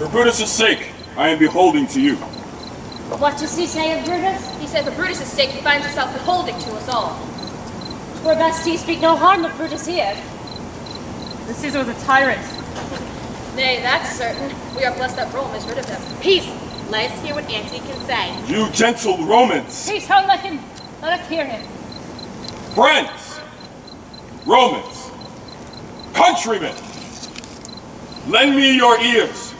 For Brutus' sake, I am beholding to you. What does he say of Brutus? He said for Brutus' sake he finds himself beholding to us all. Twere best he speak no harm of Brutus here. The Caesar was a tyrant. Nay, that's certain. We are blessed that Rome is rid of him. Peace! Let us hear what Antony can say. You gentle Romans, Peace, ho, let us hear him. friends, Romans, countrymen, lend me your ears.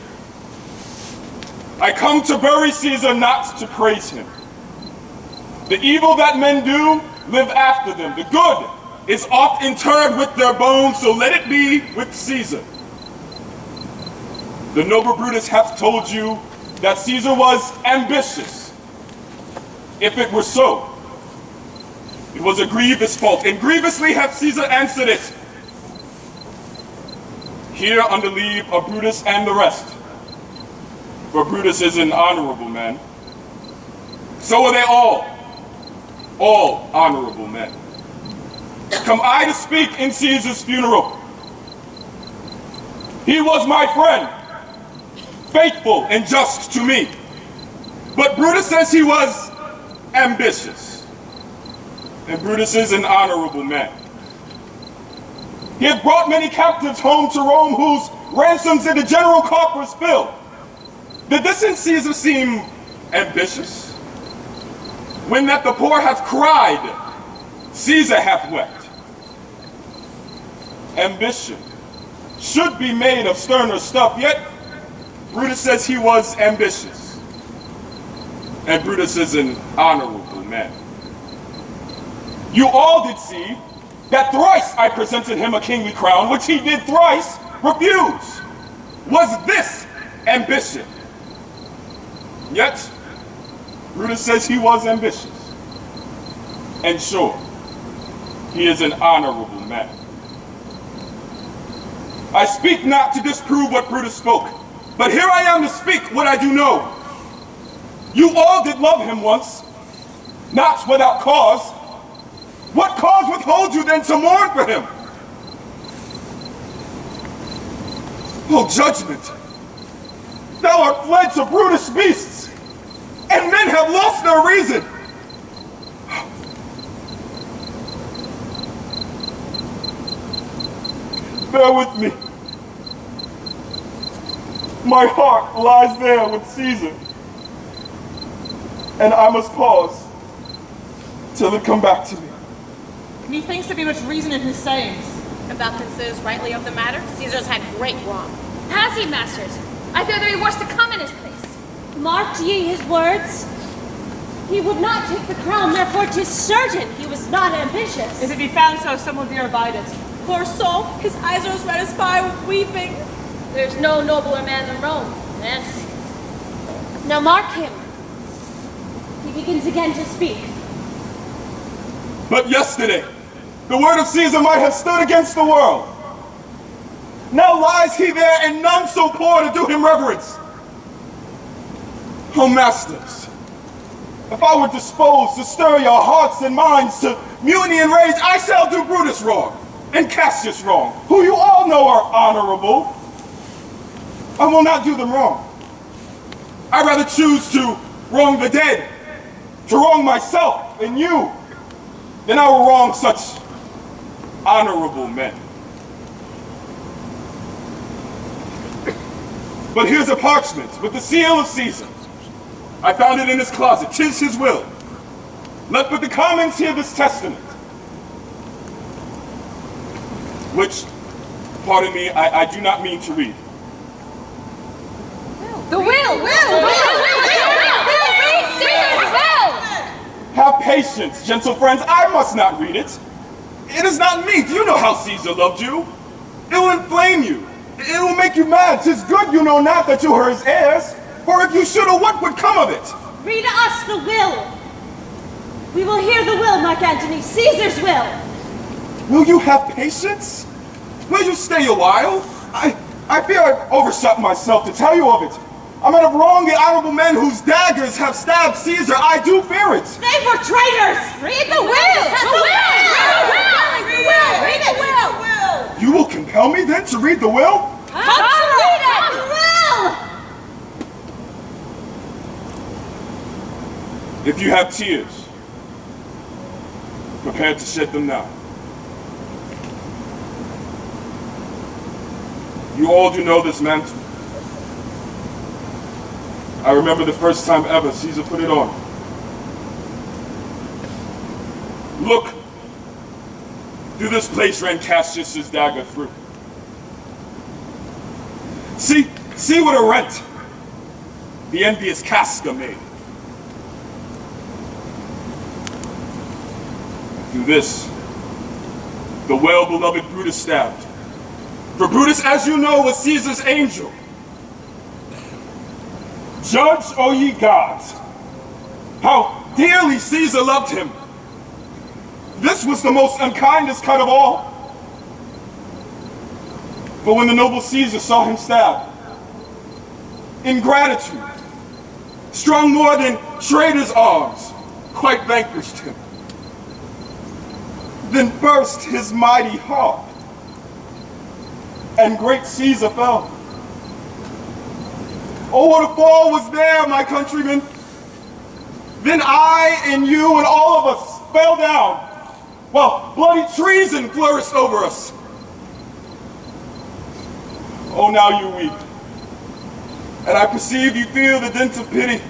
I come to bury Caesar, not to praise him. The evil that men do, live after them. The good is oft interred with their bones, so let it be with Caesar. The noble Brutus hath told you that Caesar was ambitious. If it were so, it was a grievous fault, and grievously hath Caesar answered it. Here under leave of Brutus and the rest, for Brutus is an honorable man. So are they all honorable men. Come I to speak in Caesar's funeral. He was my friend, faithful and just to me. But Brutus says he was ambitious. And Brutus is an honorable man. He hath brought many captives home to Rome, whose ransoms in the general coffers fill. Did this in Caesar seem ambitious? When that the poor hath cried, Caesar hath wept. Ambition should be made of sterner stuff, yet Brutus says he was ambitious. And Brutus is an honorable man. You all did see that thrice I presented him a kingly crown, which he did thrice refuse. Was this ambition? Yet, Brutus says he was ambitious. And sure, he is an honorable man. I speak not to disprove what Brutus spoke, but here I am to speak what I do know. You all did love him once, not without cause. What cause withholds you then to mourn for him? Oh, judgment! Thou art fled to Brutus' beasts, and men have lost their reason. Bear with me. My heart lies there with Caesar, and I must pause till it come back to me. Methinks there be much reason in his sayings. If thou considers rightly of the matter, Caesar's had great wrong. Has he, masters? I fear there be worse to come in his place. Marked ye his words? He would not take the crown, therefore 'tis certain he was not ambitious. If it be found so, some will dear abide it. Poor soul, his eyes are as red as fire with weeping. There's no nobler man than Rome. Yes. Now mark him. He begins again to speak. But yesterday, the word of Caesar might have stood against the world. Now lies he there, and none so poor to do him reverence. Oh, masters, if I were disposed to stir your hearts and minds to mutiny and rage, I shall do Brutus wrong, and Cassius wrong, who you all know are honorable. I will not do them wrong. I rather choose to wrong the dead, to wrong myself and you, than I will wrong such honorable men. But here's a parchment with the seal of Caesar. I found it in his closet. 'Tis his will. Let but the commons hear this testament, which, pardon me, I do not mean to read. The will! Have patience, gentle friends. I must not read it. It is not me. Do you know how Caesar loved you? It will inflame you. It will make you mad. 'Tis good you know not that you are his heirs. For if you should, what would come of it? Read us the will. We will hear the will, Marc Antony, Caesar's will. Will you have patience? Will you stay a while? I fear I've overshot myself to tell you of it. I might have wronged the honorable men whose daggers have stabbed Caesar. I do fear it. They were traitors! Read the will! Read the will! You will compel me then to read the will? Come to read it! The will! If you have tears, prepare to shed them now. You all do know this mantle. I remember the first time ever Caesar put it on. Look, through this place ran Cassius's dagger through. See what a rent the envious Casca made. Through this, the well-beloved Brutus stabbed. For Brutus, as you know, was Caesar's angel. Judge, O ye gods, how dearly Caesar loved him. This was the most unkindest cut of all. But when the noble Caesar saw him stabbed, ingratitude, strong more than traitor's arms, quite vanquished him. Then burst his mighty heart, and great Caesar fell. Oh, what a fall was there, my countrymen! Then I and you and all of us fell down, while bloody treason flourished over us. Oh, now you weep, and I perceive you feel the dint of pity.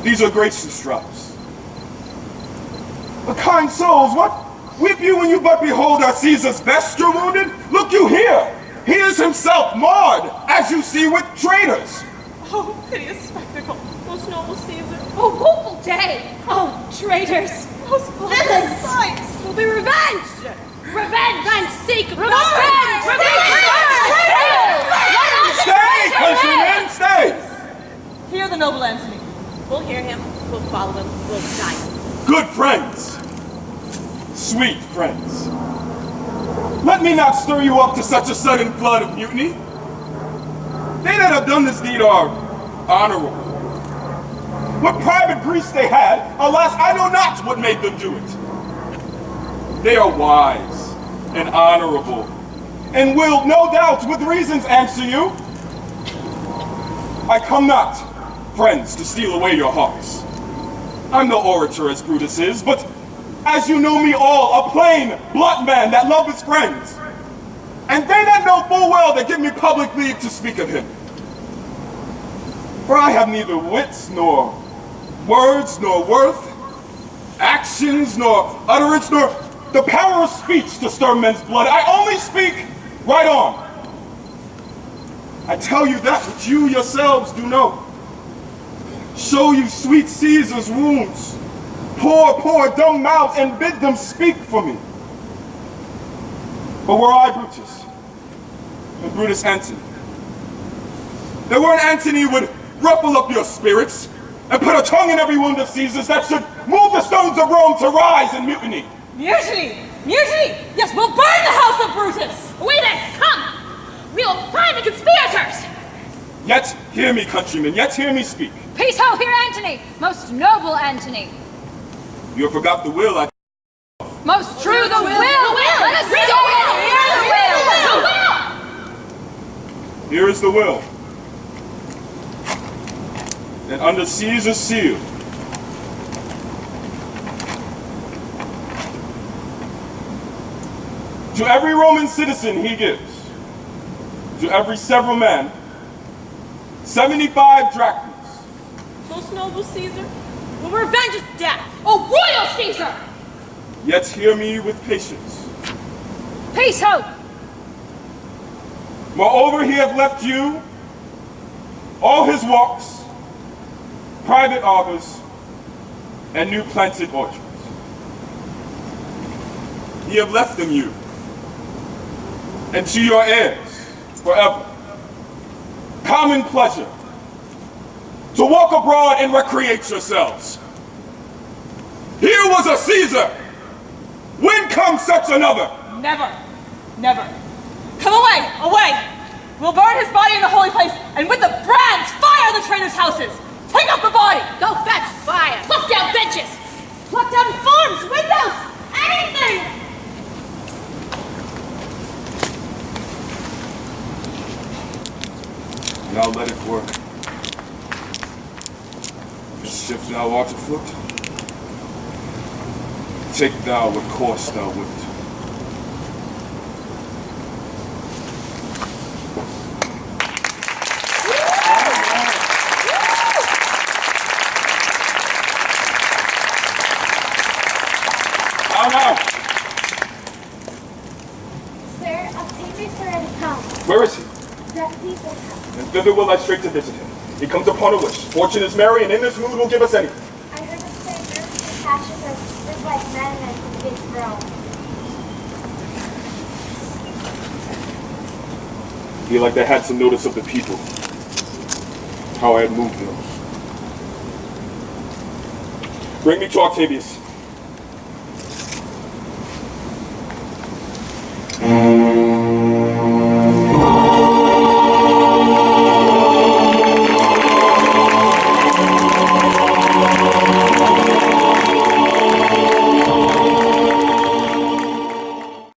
These are gracious drops. But kind souls, what weep you when you but behold our Caesar's vesture wounded? Look you here! He is himself marred, as you see, with traitors. Oh, piteous spectacle, most noble Caesar. Oh, woeful day! Oh, traitors! Most Villains! sight Will be revenged! Revenge and seek Revenge! Stay, countrymen, stay! Hear the noble Antony. We'll hear him, we'll follow him, we'll die. Good friends, sweet friends, let me not stir you up to such a sudden flood of mutiny. They that have done this deed are honorable. What private griefs they had, alas, I know not what made them do it. They are wise and honorable, and will, no doubt, with reasons answer you. I come not, friends, to steal away your hearts. I'm no orator as Brutus is, but as you know me all, a plain, blunt man that love his friends. And they that know full well that give me public leave to speak of him. For I have neither wits, nor words, nor worth, actions, nor utterance, nor the power of speech to stir men's blood. I only speak right on. I tell you that which you yourselves do know. Show you sweet Caesar's wounds. Pour dumb mouths and bid them speak for me. But were I Brutus, and Brutus Antony, there were an Antony would ruffle up your spirits and put a tongue in every wound of Caesar's that should move the stones of Rome to rise in mutiny. Mutiny! Mutiny! Yes, we'll burn the house of Brutus! Wait then, come! We'll find the conspirators! Yet hear me, countrymen, yet hear me speak. Peace ho, here Antony, most noble Antony. You have forgot the will I... Most true the will! Let us Read the will! Here is the will. And under Caesar's seal, to every Roman citizen he gives, to every several man, 75 drachmas. Most noble Caesar, we'll revenge his death. Oh, royal Caesar! Yet hear me with patience. Peace ho! Moreover, he hath left you all his walks, private arbors, and new planted orchards. He have left them you, and to your heirs forever. Common pleasure, to walk abroad and recreate yourselves. Here was a Caesar. When comes such another? Never. Never. Come away! Away! We'll burn his body in the holy place, and with the brands, fire the traitors' houses! Take up the body! Go fetch fire. Pluck down benches! Pluck down farms, windows, anything! Now let it work. This If thou art afoot, take thou what course thou wilt. Now. Sir, Octavius already come. Where is he? That people come. And thither will I straight to visit him. He comes upon a wish. Fortune is merry, and in this mood will give us anything. I heard him say nervous and passions are just like men and big throne. Be like they had some notice of the people. How I had moved them. Bring me to Octavius.